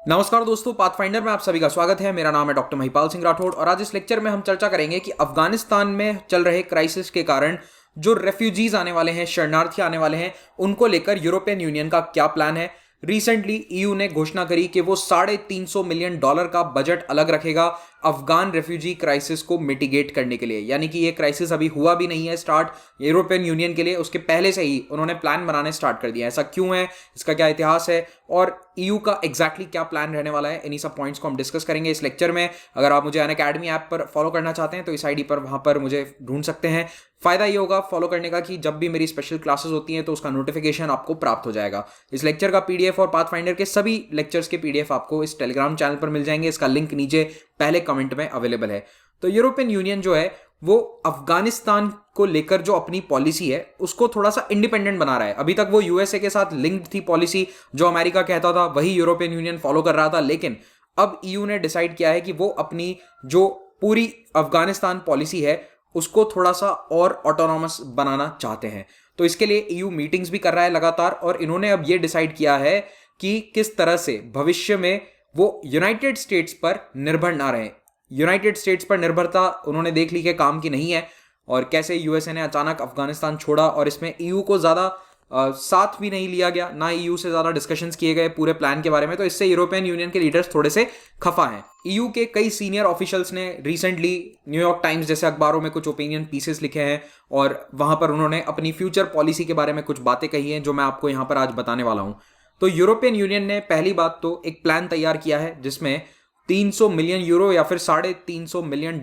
नमस्कार दोस्तों, पाथफाइंडर में आप सभी का स्वागत है। मेरा नाम है डॉक्टर महिपाल सिंह राठौड़ और आज इस लेक्चर में हम चर्चा करेंगे कि अफगानिस्तान में चल रहे क्राइसिस के कारण जो रेफ्यूजीज आने वाले हैं, शरणार्थी आने वाले हैं, उनको लेकर यूरोपियन यूनियन का क्या प्लान है। रिसेंटली ईयू ने घोषणा करी कि वो $350 मिलियन का बजट अलग रखेगा अफगान रेफ्यूजी क्राइसिस को मिटिगेट करने के लिए। यानी कि ये क्राइसिस अभी हुआ भी नहीं है स्टार्ट यूरोपियन यूनियन के लिए, उसके पहले से ही उन्होंने प्लान बनाने स्टार्ट कर दिया। ऐसा क्यों है, इसका क्या इतिहास है और ईयू का एग्जैक्टली क्या प्लान रहने वाला है, इन्हीं सब पॉइंट्स को हम डिस्कस करेंगे इस लेक्चर में। अगर आप मुझे अनअकैडमी ऐप पर फॉलो करना चाहते हैं तो इस आईडी पर वहां पर मुझे ढूंढ सकते हैं। फायदा ये होगा फॉलो करने का कि जब भी मेरी स्पेशल क्लासेस होती हैं तो उसका नोटिफिकेशन आपको प्राप्त हो जाएगा। इस लेक्चर का पीडीएफ और पाथफाइंडर के सभी लेक्चर्स के पीडीएफ आपको इस टेलीग्राम चैनल पर मिल जाएंगे। इसका लिंक नीचे पहले कमेंट में अवेलेबल है। तो यूरोपियन यूनियन जो है वो अफगानिस्तान को लेकर जो अपनी पॉलिसी है उसको थोड़ा सा इंडिपेंडेंट बना रहा है। अभी तक वो यूएसए के साथ लिंक्ड थी पॉलिसी, जो अमेरिका कहता था वही यूरोपियन यूनियन फॉलो कर रहा था। लेकिन अब ईयू ने डिसाइड किया है कि वो अपनी जो पूरी अफगानिस्तान पॉलिसी है उसको थोड़ा सा और ऑटोनॉमस बनाना चाहते हैं। तो इसके लिए ईयू मीटिंग्स भी कर रहा है लगातार और इन्होंने अब ये डिसाइड किया है कि किस तरह से भविष्य में वो यूनाइटेड स्टेट्स पर निर्भर ना रहे। यूनाइटेड स्टेट्स पर निर्भरता उन्होंने देख ली कि काम की नहीं है और कैसे यूएसए ने अचानक अफगानिस्तान छोड़ा और इसमें ईयू को ज़्यादा साथ भी नहीं लिया गया, ना ईयू से ज़्यादा डिस्कशंस किए गए पूरे प्लान के बारे में। तो इससे यूरोपियन यूनियन के लीडर्स थोड़े से खफा हैं। ईयू के कई सीनियर ऑफिशियल्स ने रिसेंटली न्यूयॉर्क टाइम्स जैसे अखबारों में कुछ ओपिनियन पीसेस लिखे हैं और वहां पर उन्होंने अपनी फ्यूचर पॉलिसी के बारे में कुछ बातें कही हैं जो मैं आपको यहाँ पर आज बताने वाला हूँ। तो यूरोपियन यूनियन ने पहली बात तो एक प्लान तैयार किया है जिसमें 300 मिलियन यूरो या फिर $350 मिलियन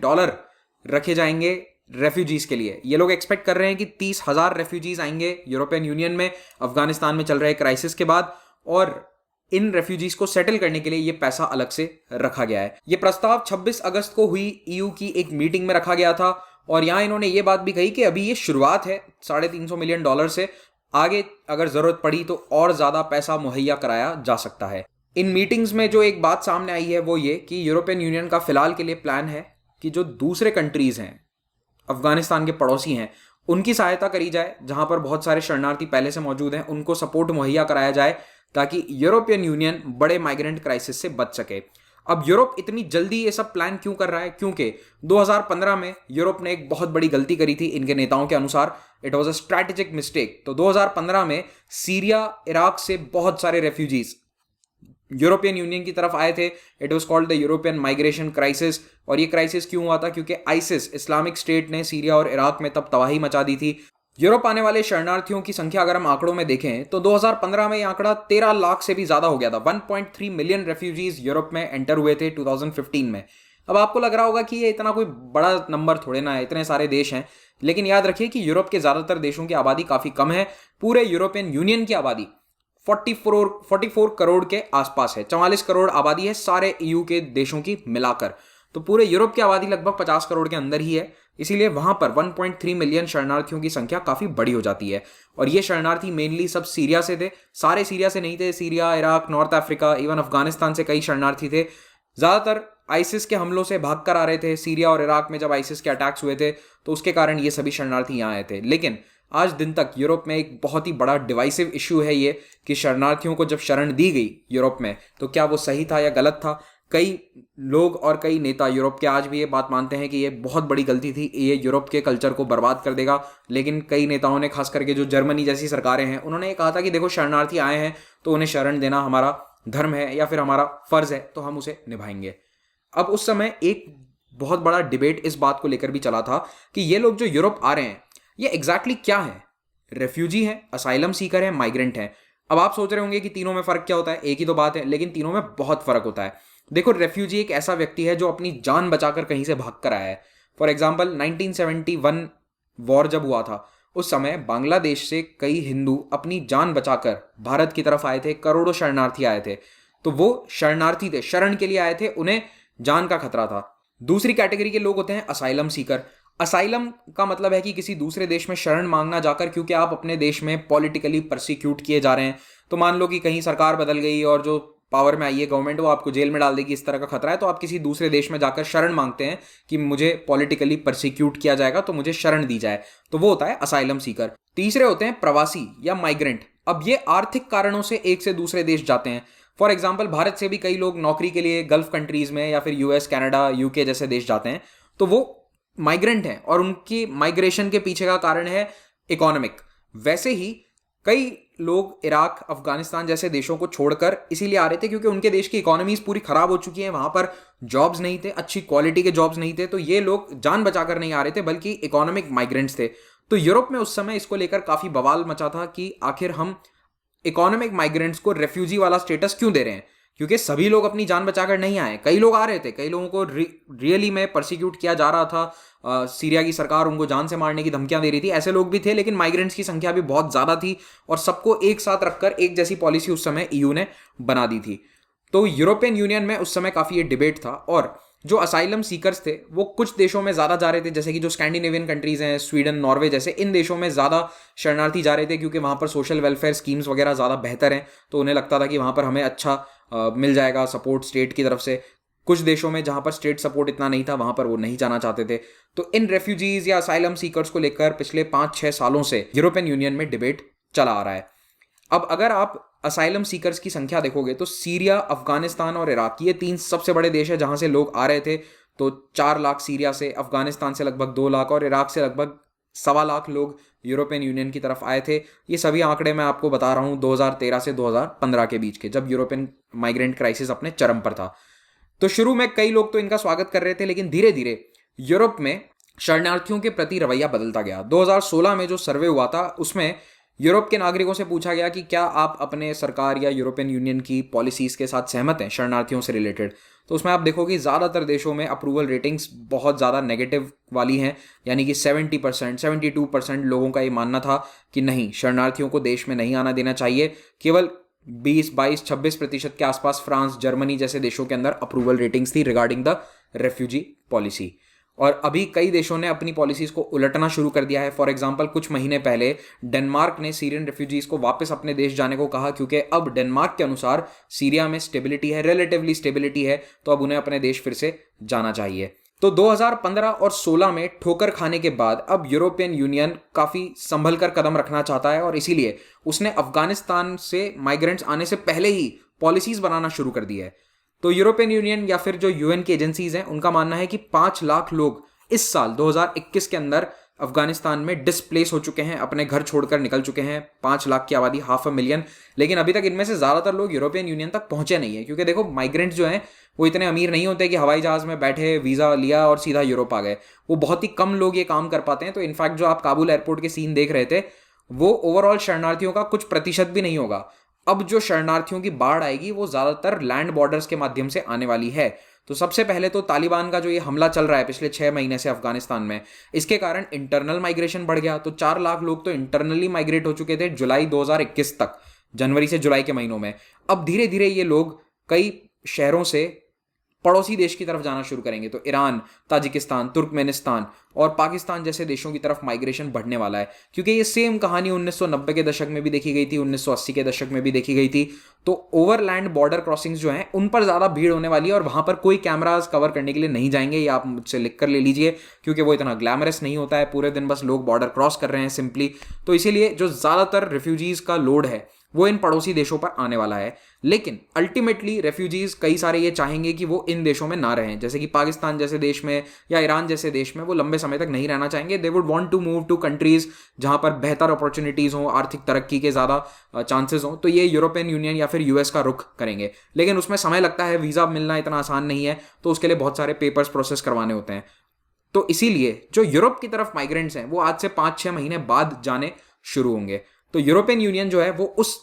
रखे जाएंगे रेफ्यूजीज के लिए। ये लोग एक्सपेक्ट कर रहे हैं कि 30,000 रेफ्यूजीज आएंगे यूरोपियन यूनियन में अफगानिस्तान में चल रहे क्राइसिस के बाद, और इन रेफ्यूजीज को सेटल करने के लिए ये पैसा अलग से रखा गया है। ये प्रस्ताव 26 अगस्त को हुई ईयू की एक मीटिंग में रखा गया था और यहां इन्होंने ये बात भी कही कि अभी ये शुरुआत है $350 मिलियन से, आगे अगर जरूरत पड़ी तो और ज्यादा पैसा मुहैया कराया जा सकता है। इन मीटिंग्स में जो एक बात सामने आई है वो ये कि यूरोपियन यूनियन का फिलहाल के लिए प्लान है कि जो दूसरे कंट्रीज हैं, अफगानिस्तान के पड़ोसी हैं, उनकी सहायता करी जाए। जहां पर बहुत सारे शरणार्थी पहले से मौजूद हैं उनको सपोर्ट मुहैया कराया जाए ताकि यूरोपियन यूनियन बड़े माइग्रेंट क्राइसिस से बच सके। अब यूरोप इतनी जल्दी ये सब प्लान क्यों कर रहा है? क्योंकि 2015 में यूरोप ने एक बहुत बड़ी गलती करी थी इनके नेताओं के अनुसार। It was a strategic mistake. तो 2015 में सीरिया, इराक से बहुत सारे रेफ्यूजीज यूरोपियन यूनियन की तरफ आए थे। It was called the European migration crisis. और ये क्राइसिस क्यों हुआ था? क्योंकि आइसिस, इस्लामिक स्टेट ने सीरिया और इराक में तब तबाही मचा दी थी। यूरोप आने वाले शरणार्थियों की संख्या अगर हम आंकड़ों में देखें तो 2015 में ये आंकड़ा 13 लाख से भी ज्यादा हो गया था। 1.3 मिलियन रेफ्यूजीज यूरोप में एंटर हुए थे 2015 में। अब आपको लग रहा होगा कि ये इतना कोई बड़ा नंबर थोड़े ना है, इतने सारे देश हैं, लेकिन याद रखिए कि यूरोप के ज्यादातर देशों की आबादी काफी कम है। पूरे यूरोपियन यूनियन की आबादी 44 करोड़ के आसपास है। 44 करोड़ आबादी है सारे ईयू के देशों की मिलाकर। तो पूरे यूरोप की आबादी लगभग 50 करोड़ के अंदर ही है, इसीलिए वहां पर 1.3 मिलियन शरणार्थियों की संख्या काफी बड़ी हो जाती है। और ये शरणार्थी मेनली सब सीरिया से थे। सारे सीरिया से नहीं थे, Syria, Iraq, north Africa, even Afghanistan से कई शरणार्थी थे। ज्यादातर आइसिस के हमलों से भाग कर आ रहे थे। सीरिया और इराक में जब आइसिस के अटैक्स हुए थे तो उसके कारण ये सभी शरणार्थी यहाँ आए थे। लेकिन आज दिन तक यूरोप में एक बहुत ही बड़ा डिवाइसिव इशू है ये कि शरणार्थियों को जब शरण दी गई यूरोप में तो क्या वो सही था या गलत था। कई लोग और कई नेता यूरोप के आज भी ये बात मानते हैं कि ये बहुत बड़ी गलती थी, ये यूरोप के कल्चर को बर्बाद कर देगा। लेकिन कई नेताओं ने, खास करके जो जर्मनी जैसी सरकारें हैं, उन्होंने ये कहा था कि देखो शरणार्थी आए हैं तो उन्हें शरण देना हमारा धर्म है या फिर हमारा फर्ज है, तो हम उसे निभाएंगे। अब उस समय एक बहुत बड़ा डिबेट इस बात को लेकर भी चला था कि ये लोग जो यूरोप आ रहे हैं ये एग्जैक्टली क्या है? रेफ्यूजी हैं, असाइलम सीकर हैं, माइग्रेंट हैं। अब आप सोच रहे होंगे कि तीनों में फर्क क्या होता है? एक ही तो बात है, लेकिन तीनों में बहुत फर्क होता है। देखो, रेफ्यूजी एक ऐसा व्यक्ति है जो अपनी जान बचाकर कहीं से भाग कर आया है। फॉर एग्जाम्पल 1971 वॉर जब हुआ था उस समय बांग्लादेश से कई हिंदू अपनी जान बचाकर भारत की तरफ आए थे। करोड़ों शरणार्थी आए थे। तो वो शरणार्थी थे, शरण के लिए आए थे, उन्हें जान का खतरा था। दूसरी कैटेगरी के लोग होते हैं असाइलम सीकर। असाइलम का मतलब है कि किसी दूसरे देश में शरण मांगना जाकर, क्योंकि आप अपने देश में पॉलिटिकली परसिक्यूट किए जा रहे हैं। तो मान लो कि कहीं सरकार बदल गई और जो पावर में आई है गवर्नमेंट वो आपको जेल में डाल देगी, इस तरह का खतरा है, तो आप किसी दूसरे देश में जाकर शरण मांगते हैं कि मुझे पॉलिटिकली परसिक्यूट किया जाएगा तो मुझे शरण दी जाए। तो वो होता है असाइलम सीकर। तीसरे होते हैं प्रवासी या माइग्रेंट। अब ये आर्थिक कारणों से एक से दूसरे देश जाते हैं। फॉर एग्जाम्पल भारत से भी कई लोग नौकरी के लिए गल्फ कंट्रीज में या फिर यूएस, कनाडा, यूके जैसे देश जाते हैं, तो वो माइग्रेंट हैं और उनकी माइग्रेशन के पीछे का कारण है इकोनॉमिक। वैसे ही कई लोग इराक, अफगानिस्तान जैसे देशों को छोड़कर इसीलिए आ रहे थे क्योंकि उनके देश की इकोनॉमीज पूरी खराब हो चुकी है, वहां पर जॉब्स नहीं थे, अच्छी क्वालिटी के जॉब्स नहीं थे, तो ये लोग जान बचाकर नहीं आ रहे थे बल्कि इकोनॉमिक माइग्रेंट्स थे। तो यूरोप में उस समय इसको लेकर काफी बवाल मचा था कि आखिर हम इकोनॉमिक माइग्रेंट्स को रेफ्यूजी वाला स्टेटस क्यों दे रहे हैं, क्योंकि सभी लोग अपनी जान बचाकर नहीं आए, कई लोग आ रहे थे, कई लोगों को रियली में परसिक्यूट किया जा रहा था, सीरिया की सरकार उनको जान से मारने की धमकियां दे रही थी, ऐसे लोग भी थे, लेकिन माइग्रेंट्स की संख्या भी बहुत ज्यादा थी और सबको एक साथ रखकर एक जैसी पॉलिसी उस समय ईयू ने बना दी थी। तो यूरोपियन यूनियन में उस समय काफी ये डिबेट था और जो असाइलम सीकर्स थे वो कुछ देशों में ज्यादा जा रहे थे, जैसे कि जो स्कैंडिनेवियन कंट्रीज हैं, स्वीडन, नॉर्वे जैसे, इन देशों में ज्यादा शरणार्थी जा रहे थे क्योंकि वहां पर सोशल वेलफेयर स्कीम्स वगैरह ज्यादा बेहतर हैं, तो उन्हें लगता था कि वहां पर हमें अच्छा मिल जाएगा सपोर्ट स्टेट की तरफ से। कुछ देशों में जहां पर स्टेट सपोर्ट इतना नहीं था वहां पर वो नहीं जाना चाहते थे। तो इन रेफ्यूजीज या असाइलम सीकर्स को लेकर पिछले 5-6 सालों से यूरोपियन यूनियन में डिबेट चला आ रहा है। अब अगर आप असाइलम सीकर्स की संख्या देखोगे तो सीरिया, अफगानिस्तान और इराक, ये 3 सबसे बड़े देश है जहां से लोग आ रहे थे। तो 4 लाख सीरिया से, अफगानिस्तान से लगभग 2 लाख और इराक से लगभग 1.25 लाख लोग यूरोपियन यूनियन की तरफ आए थे। ये सभी आंकड़े मैं आपको बता रहा हूं 2013 से 2015 के बीच के, जब यूरोपियन माइग्रेंट क्राइसिस अपने चरम पर था। तो शुरू में कई लोग तो इनका स्वागत कर रहे थे, लेकिन धीरे धीरे यूरोप में शरणार्थियों के प्रति रवैया बदलता गया। 2016 में जो सर्वे हुआ था उसमें यूरोप के नागरिकों से पूछा गया कि क्या आप अपने सरकार या यूरोपियन यूनियन की पॉलिसीज के साथ सहमत हैं शरणार्थियों से रिलेटेड। तो उसमें आप देखोगे ज़्यादातर देशों में अप्रूवल रेटिंग्स बहुत ज़्यादा नेगेटिव वाली हैं, यानी कि 70%, 72% लोगों का ये मानना था कि नहीं, शरणार्थियों को देश में नहीं आना देना चाहिए। केवल 20, 22, 26% के आसपास फ्रांस, जर्मनी जैसे देशों के अंदर अप्रूवल रेटिंग्स थी रिगार्डिंग द रेफ्यूजी पॉलिसी। और अभी कई देशों ने अपनी पॉलिसीज को उलटना शुरू कर दिया है। फॉर एग्जांपल कुछ महीने पहले डेनमार्क ने सीरियन रेफ्यूजीज को वापस अपने देश जाने को कहा, क्योंकि अब डेनमार्क के अनुसार सीरिया में स्टेबिलिटी है, रिलेटिवली स्टेबिलिटी है, तो अब उन्हें अपने देश फिर से जाना चाहिए। तो 2015 और 16 में ठोकर खाने के बाद अब यूरोपियन यूनियन काफी संभल कर कदम रखना चाहता है और इसीलिए उसने अफगानिस्तान से माइग्रेंट्स आने से पहले ही पॉलिसीज बनाना शुरू कर दी है। तो यूरोपियन यूनियन या फिर जो यूएन की एजेंसीज हैं उनका मानना है कि 5 लाख लोग इस साल 2021 के अंदर अफगानिस्तान में डिस्प्लेस हो चुके हैं, अपने घर छोड़कर निकल चुके हैं। 5 लाख की आबादी, 500,000, लेकिन अभी तक इनमें से ज्यादातर लोग यूरोपियन यूनियन तक पहुंचे नहीं है, क्योंकि देखो माइग्रेंट्स जो हैं वो इतने अमीर नहीं होते कि हवाई जहाज में बैठे, वीजा लिया और सीधा यूरोप आ गए। वो बहुत ही कम लोग ये काम कर पाते हैं। तो इनफैक्ट जो आप काबुल एयरपोर्ट के सीन देख रहे थे वो ओवरऑल शरणार्थियों का कुछ प्रतिशत भी नहीं होगा। अब जो शरणार्थियों की बाढ़ आएगी वो ज्यादातर लैंड बॉर्डर्स के माध्यम से आने वाली है। तो सबसे पहले तो तालिबान का जो ये हमला चल रहा है पिछले 6 महीने से अफगानिस्तान में, इसके कारण इंटरनल माइग्रेशन बढ़ गया। तो 4 लाख लोग तो इंटरनली माइग्रेट हो चुके थे जुलाई 2021 तक, जनवरी से जुलाई के महीनों में। अब धीरे धीरे ये लोग कई शहरों से पड़ोसी देश की तरफ जाना शुरू करेंगे। तो ईरान, ताजिकिस्तान, तुर्कमेनिस्तान और पाकिस्तान जैसे देशों की तरफ माइग्रेशन बढ़ने वाला है, क्योंकि ये सेम कहानी 1990 के दशक में भी देखी गई थी, 1980 के दशक में भी देखी गई थी। तो ओवरलैंड बॉर्डर क्रॉसिंग्स जो हैं उन पर ज्यादा भीड़ होने वाली है और वहां पर कोई कैमराज कवर करने के लिए नहीं जाएंगे। ये आप मुझसे लिख कर ले लीजिए, क्योंकि वो इतना ग्लैमरस नहीं होता है, पूरे दिन बस लोग बॉर्डर क्रॉस कर रहे हैं सिंपली। तो इसीलिए जो ज्यादातर रिफ्यूजीज का लोड है वो इन पड़ोसी देशों पर आने वाला है। लेकिन अल्टीमेटली रेफ्यूजीज कई सारे ये चाहेंगे कि वो इन देशों में ना रहें, जैसे कि पाकिस्तान जैसे देश में या ईरान जैसे देश में वो लंबे समय तक नहीं रहना चाहेंगे। They would want to move to countries जहां पर बेहतर अपॉर्चुनिटीज हो, आर्थिक तरक्की के ज्यादा चांसेस हो। तो ये यूरोपियन यूनियन या फिर यूएस का रुख करेंगे, लेकिन उसमें समय लगता है, वीजा मिलना इतना आसान नहीं है, तो उसके लिए बहुत सारे पेपर्स प्रोसेस करवाने होते हैं। तो इसीलिए जो यूरोप की तरफ माइग्रेंट्स हैं वो आज से 5-6 महीने बाद जाने शुरू होंगे। तो यूरोपियन यूनियन जो है वो उस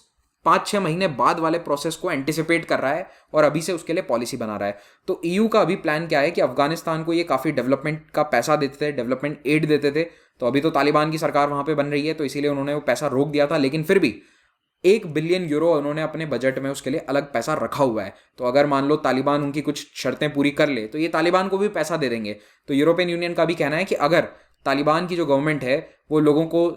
5-6 महीने बाद वाले प्रोसेस को एंटिसिपेट कर रहा है और अभी से उसके लिए पॉलिसी बना रहा है। तो ईयू का अभी प्लान क्या है कि अफगानिस्तान को ये काफी डेवलपमेंट का पैसा देते थे, डेवलपमेंट एड देते थे। तो अभी तो तालिबान की सरकार वहां पे बन रही है, तो इसीलिए उन्होंने वो पैसा रोक दिया था, लेकिन फिर भी 1 बिलियन यूरो उन्होंने अपने बजट में उसके लिए अलग पैसा रखा हुआ है। तो अगर मान लो तालिबान उनकी कुछ शर्तें पूरी कर ले तो ये तालिबान को भी पैसा दे देंगे। तो यूरोपियन यूनियन का भी कहना है कि अगर तालिबान की जो गवर्नमेंट है वो लोगों को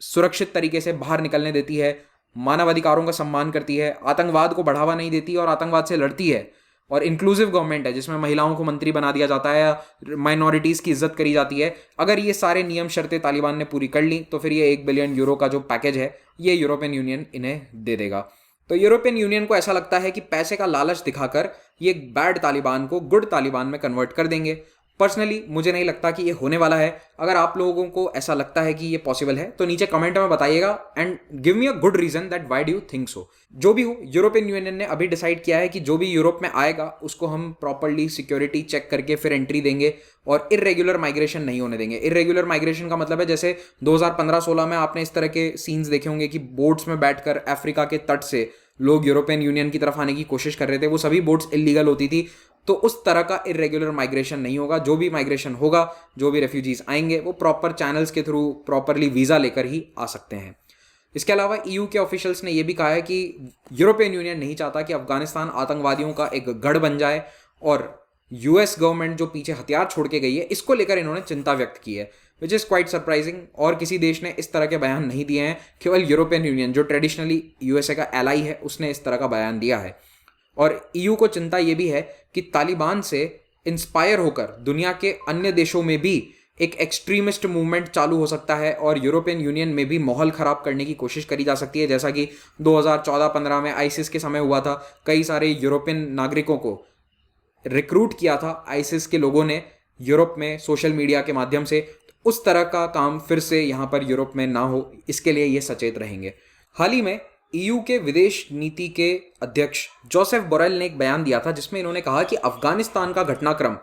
सुरक्षित तरीके से बाहर निकलने देती है, मानवाधिकारों का सम्मान करती है, आतंकवाद को बढ़ावा नहीं देती और आतंकवाद से लड़ती है, और इंक्लूसिव गवर्नमेंट है जिसमें महिलाओं को मंत्री बना दिया जाता है, माइनॉरिटीज की इज्जत करी जाती है, अगर ये सारे नियम शर्तें तालिबान ने पूरी कर ली तो फिर ये 1 बिलियन यूरो का जो पैकेज है ये यूरोपियन यूनियन इन्हें दे देगा। तो यूरोपियन यूनियन को ऐसा लगता है कि पैसे का लालच दिखाकर ये बैड तालिबान को गुड तालिबान में कन्वर्ट कर देंगे। पर्सनली मुझे नहीं लगता कि ये होने वाला है। अगर आप लोगों को ऐसा लगता है कि ये पॉसिबल है तो नीचे कमेंट में बताइएगा and give me a good reason that why do you think so. जो भी हो, यूरोपियन यूनियन ने अभी डिसाइड किया है कि जो भी यूरोप में आएगा उसको हम प्रॉपर्ली सिक्योरिटी चेक करके फिर एंट्री देंगे और इरेगुलर माइग्रेशन नहीं होने देंगे। इरेगुलर माइग्रेशन का मतलब है जैसे 2015-16 में आपने इस तरह के सीन्स देखे होंगे कि बोट्स में बैठकर अफ्रीका के तट से लोग यूरोपियन यूनियन की तरफ आने की कोशिश कर रहे थे, वो सभी बोट्स इलीगल होती थी। तो उस तरह का इरेगुलर माइग्रेशन नहीं होगा। जो भी माइग्रेशन होगा, जो भी रेफ्यूजीज आएंगे वो प्रॉपर चैनल्स के थ्रू प्रॉपरली वीज़ा लेकर ही आ सकते हैं। इसके अलावा ईयू के ऑफिशियल्स ने यह भी कहा है कि यूरोपियन यूनियन नहीं चाहता कि अफगानिस्तान आतंकवादियों का एक गढ़ बन जाए और यूएस गवर्नमेंट जो पीछे हथियार छोड़ के गई है इसको लेकर इन्होंने चिंता व्यक्त की है, विच इज़ क्वाइट सरप्राइजिंग। और किसी देश ने इस तरह के बयान नहीं दिए हैं, केवल यूरोपियन यूनियन जो ट्रेडिशनली यूएसए का एलाई है उसने इस तरह का बयान दिया है। और ईयू को चिंता ये भी है कि तालिबान से इंस्पायर होकर दुनिया के अन्य देशों में भी एक एक्सट्रीमिस्ट मूवमेंट चालू हो सकता है और यूरोपियन यूनियन में भी माहौल खराब करने की कोशिश करी जा सकती है, जैसा कि 2014-15 में आईसिस के समय हुआ था। कई सारे यूरोपियन नागरिकों को रिक्रूट किया था आईसिस के लोगों ने यूरोप में सोशल मीडिया के माध्यम से। उस तरह का काम फिर से यहाँ पर यूरोप में ना हो, इसके लिए ये सचेत रहेंगे। हाल ही में ईयू के विदेश नीति के अध्यक्ष जोसेफ बोरेल ने एक बयान दिया था जिसमें इन्होंने कहा कि अफगानिस्तान का घटनाक्रम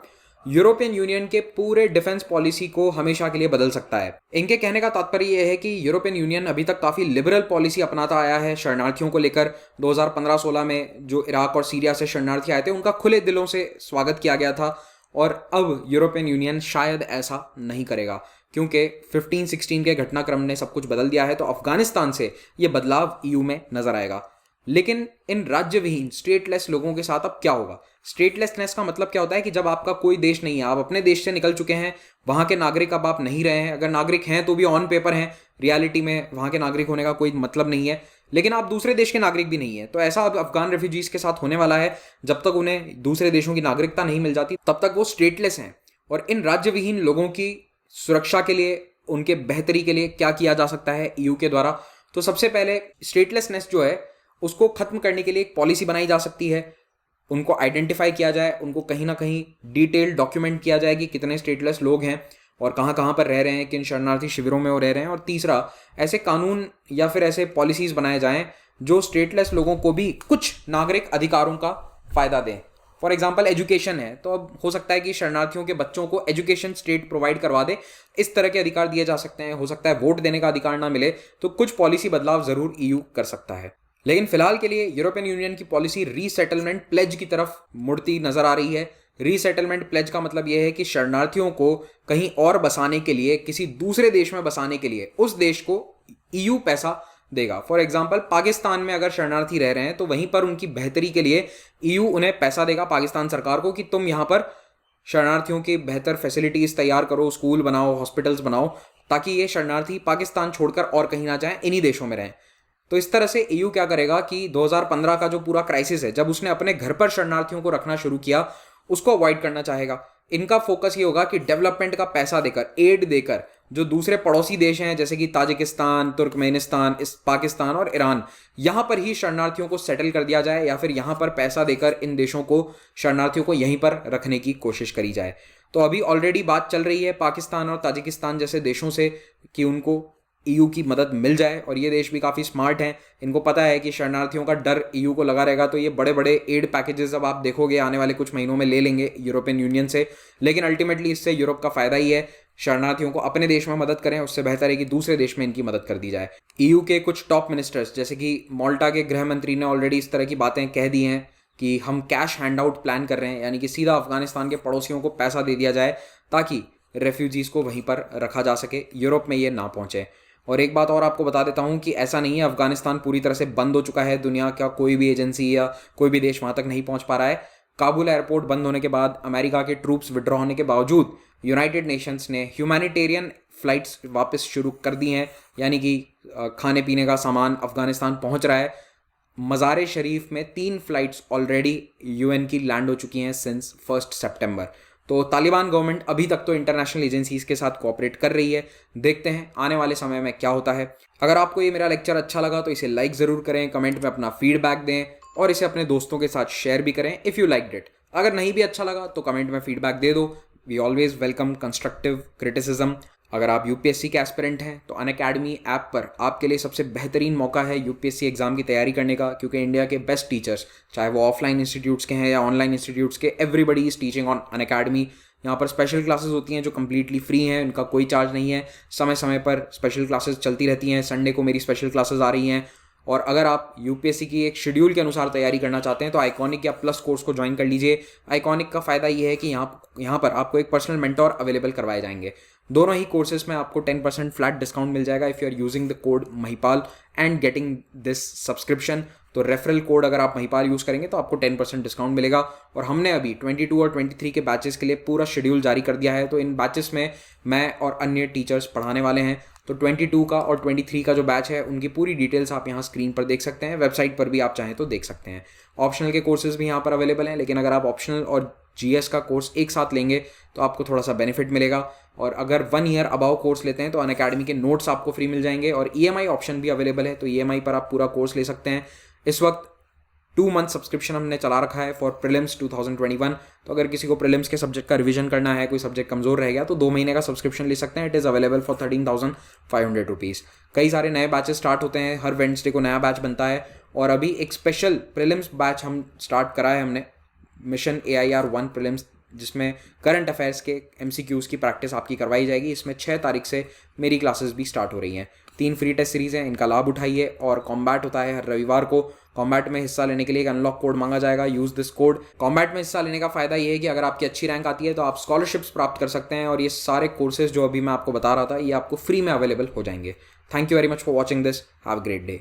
यूरोपियन यूनियन के पूरे डिफेंस पॉलिसी को हमेशा के लिए बदल सकता है। इनके कहने का तात्पर्य यह है कि यूरोपियन यूनियन अभी तक काफ़ी लिबरल पॉलिसी अपनाता आया है शरणार्थियों को लेकर। 2015-16 में जो इराक और सीरिया से शरणार्थी आए थे उनका खुले दिलों से स्वागत किया गया था और अब यूरोपियन यूनियन शायद ऐसा नहीं करेगा क्योंकि 15-16 के घटनाक्रम ने सब कुछ बदल दिया है। तो अफगानिस्तान से ये बदलाव ईयू में नजर आएगा। लेकिन इन राज्य विहीन स्टेटलेस लोगों के साथ अब क्या होगा? स्टेटलेसनेस का मतलब क्या होता है कि जब आपका कोई देश नहीं है, आप अपने देश से निकल चुके हैं, वहां के नागरिक अब आप नहीं रहे हैं। अगर नागरिक हैं तो भी ऑन पेपर हैं, रियलिटी में वहां के नागरिक होने का कोई मतलब नहीं है। लेकिन आप दूसरे देश के नागरिक भी नहीं है। तो ऐसा अब अफगान रेफ्यूजीज के साथ होने वाला है। जब तक उन्हें दूसरे देशों की नागरिकता नहीं मिल जाती तब तक वो स्टेटलेस हैं। और इन राज्य विहीन लोगों की सुरक्षा के लिए, उनके बेहतरी के लिए क्या किया जा सकता है ईयू के द्वारा? तो सबसे पहले स्टेटलेसनेस जो है उसको खत्म करने के लिए एक पॉलिसी बनाई जा सकती है। उनको आइडेंटिफाई किया जाए, उनको कहीं ना कहीं डिटेल डॉक्यूमेंट किया जाए कि कितने स्टेटलेस लोग हैं और कहाँ कहाँ पर रह रहे हैं, किन शरणार्थी शिविरों में वो रह रहे हैं। और तीसरा, ऐसे कानून या फिर ऐसे पॉलिसीज बनाए जाएं जो स्टेटलेस लोगों को भी कुछ नागरिक अधिकारों का फायदा दें। फॉर एग्जाम्पल एजुकेशन है, तो अब हो सकता है कि शरणार्थियों के बच्चों को एजुकेशन स्टेट प्रोवाइड करवा दे। इस तरह के अधिकार दिए जा सकते हैं। हो सकता है वोट देने का अधिकार ना मिले, तो कुछ पॉलिसी बदलाव जरूर ईयू कर सकता है। लेकिन फिलहाल के लिए यूरोपियन यूनियन की पॉलिसी रीसेटलमेंट प्लेज की तरफ मुड़ती नजर आ रही है। रीसेटलमेंट प्लेज का मतलब यह है कि शरणार्थियों को कहीं और बसाने के लिए, किसी दूसरे देश में बसाने के लिए उस देश को ईयू पैसा देगा। फॉर एग्जाम्पल, पाकिस्तान में अगर शरणार्थी रह रहे हैं तो वहीं पर उनकी बेहतरी के लिए ईयू उन्हें पैसा देगा, पाकिस्तान सरकार को, कि तुम यहाँ पर शरणार्थियों की बेहतर फैसिलिटीज तैयार करो, स्कूल बनाओ, हॉस्पिटल्स बनाओ, ताकि ये शरणार्थी पाकिस्तान छोड़कर और कहीं ना जाएं, इन्हीं देशों में रहें। तो इस तरह से ईयू क्या करेगा कि 2015 का जो पूरा क्राइसिस है, जब उसने अपने घर पर शरणार्थियों को रखना शुरू किया, उसको अवॉइड करना चाहेगा। इनका फोकस ये होगा कि डेवलपमेंट का पैसा देकर, एड देकर, जो दूसरे पड़ोसी देश हैं जैसे कि ताजिकिस्तान, तुर्कमेनिस्तान, पाकिस्तान और ईरान, यहाँ पर ही शरणार्थियों को सेटल कर दिया जाए या फिर यहाँ पर पैसा देकर इन देशों को, शरणार्थियों को यहीं पर रखने की कोशिश करी जाए। तो अभी ऑलरेडी बात चल रही है पाकिस्तान और ताजिकिस्तान जैसे देशों से कि उनको ईयू की मदद मिल जाए। और ये देश भी काफ़ी स्मार्ट हैं, इनको पता है कि शरणार्थियों का डर ईयू को लगा रहेगा, तो ये बड़े बड़े एड पैकेजेस अब आप देखोगे आने वाले कुछ महीनों में ले लेंगे यूरोपियन यूनियन से। लेकिन अल्टीमेटली इससे यूरोप का फायदा ही है। शरणार्थियों को अपने देश में मदद करें, उससे बेहतर है कि दूसरे देश में इनकी मदद कर दी जाए। ईयू के कुछ टॉप मिनिस्टर्स जैसे कि माल्टा के गृह मंत्री ने ऑलरेडी इस तरह की बातें कह दी हैं कि हम कैश हैंड आउट प्लान कर रहे हैं, यानी कि सीधा अफगानिस्तान के पड़ोसियों को पैसा दे दिया जाए ताकि रेफ्यूजीज को वहीं पर रखा जा सके, यूरोप में ये ना पहुंचे। और एक बात और आपको बता देता हूं कि ऐसा नहीं है अफगानिस्तान पूरी तरह से बंद हो चुका है, दुनिया का कोई भी एजेंसी या कोई भी देश वहां तक नहीं पहुंच पा रहा है। काबुल एयरपोर्ट बंद होने के बाद, अमेरिका के ट्रूप्स विड्रॉ होने के बावजूद, यूनाइटेड नेशंस ने ह्यूमैनिटेरियन फ्लाइट्स वापस शुरू कर दी हैं, यानी कि खाने पीने का सामान अफगानिस्तान पहुंच रहा है। मज़ार शरीफ में 3 फ्लाइट्स ऑलरेडी यूएन की लैंड हो चुकी हैं सिंस 1 सितंबर। तो तालिबान गवर्नमेंट अभी तक तो इंटरनेशनल एजेंसीज के साथ कोऑपरेट कर रही है। देखते हैं आने वाले समय में क्या होता है। अगर आपको ये मेरा लेक्चर अच्छा लगा तो इसे लाइक ज़रूर करें, कमेंट में अपना फीडबैक दें और इसे अपने दोस्तों के साथ शेयर भी करें इफ़ यू लाइक्ड इट। अगर नहीं भी अच्छा लगा तो कमेंट में फीडबैक दे दो। We always welcome constructive criticism. अगर आप यूपीएससी के एस्पिरेंट हैं तो अनअकैडमी ऐप पर आपके लिए सबसे बेहतरीन मौका है यूपीएससी एग्जाम की तैयारी करने का, क्योंकि इंडिया के बेस्ट टीचर्स, चाहे वो ऑफलाइन इंस्टीट्यूट्स के हैं या ऑनलाइन इंस्टीट्यूट्स के, everybody is teaching on Unacademy. यहाँ पर स्पेशल क्लासेस होती हैं जो कम्प्लीटली फ्री हैं, इनका कोई चार्ज नहीं है। समय समय पर स्पेशल क्लासेस चलती रहती हैं। संडे को मेरी स्पेशल क्लासेस आ रही हैं। और अगर आप यूपीएससी की एक शेड्यूल के अनुसार तैयारी करना चाहते हैं तो आइकॉनिक या प्लस कोर्स को ज्वाइन कर लीजिए। आइकॉनिक का फ़ायदा ये है कि यहाँ पर आपको एक पर्सनल मेंटोर अवेलेबल करवाए जाएंगे। दोनों ही कोर्सेज में आपको 10% फ्लैट डिस्काउंट मिल जाएगा if you are using the code Mahipal and getting this subscription. तो रेफरल कोड अगर आप महिपाल यूज़ करेंगे तो आपको 10% डिस्काउंट मिलेगा। और हमने अभी 22 और 23 के बैचेस के लिए पूरा शेड्यूल जारी कर दिया है। तो इन बैचेस में मैं और अन्य टीचर्स पढ़ाने वाले हैं। तो 22 का और 23 का जो बैच है उनकी पूरी डिटेल्स आप यहाँ स्क्रीन पर देख सकते हैं। वेबसाइट पर भी आप चाहें तो देख सकते हैं। ऑप्शनल के कोर्सेज भी यहाँ पर अवेलेबल हैं, लेकिन अगर आप ऑप्शनल और जीएस का कोर्स एक साथ लेंगे तो आपको थोड़ा सा बेनिफिट मिलेगा। और अगर 1 ईयर अबाव कोर्स लेते हैं तो अनअकैडमी के नोट्स आपको फ्री मिल जाएंगे। और ईएमआई ऑप्शन भी अवेलेबल है, तो ईएमआई पर आप पूरा कोर्स ले सकते हैं। इस वक्त 2 मंथ सब्सक्रिप्शन हमने चला रखा है फॉर प्रीलिम्स 2021। तो अगर किसी को प्रीलिम्स के सब्जेक्ट का रिवीजन करना है, कोई सब्जेक्ट कमजोर रह गया, तो 2 महीने का सब्सक्रिप्शन ले सकते हैं। It is available for 13,500 rupees. कई सारे नए बैचेस स्टार्ट होते हैं, हर वेडनेसडे को नया बैच बनता है। और अभी एक स्पेशल प्रीलिम्स बैच हम स्टार्ट करा है हमने, मिशन AIR 1 प्रीलिम्स, जिसमें करंट अफेयर्स के MCQs की प्रैक्टिस आपकी करवाई जाएगी। इसमें 6 तारीख से मेरी क्लासेस भी स्टार्ट हो रही हैं। 3 फ्री टेस्ट सीरीज़ हैं, इनका लाभ उठाइए। और कॉम्बैट होता है हर रविवार को। कॉम्बैट में हिस्सा लेने के लिए एक अनलॉक कोड मांगा जाएगा, यूज़ दिस कोड। कॉम्बैट में हिस्सा लेने का फ़ायदा ये है कि अगर आपकी अच्छी रैंक आती है तो आप स्कॉलरशिप्स प्राप्त कर सकते हैं। और ये सारे कोर्सेज जो अभी मैं आपको बता रहा था, ये आपको फ्री में अवेलेबल हो जाएंगे। Thank you very much for watching this. Have a great day.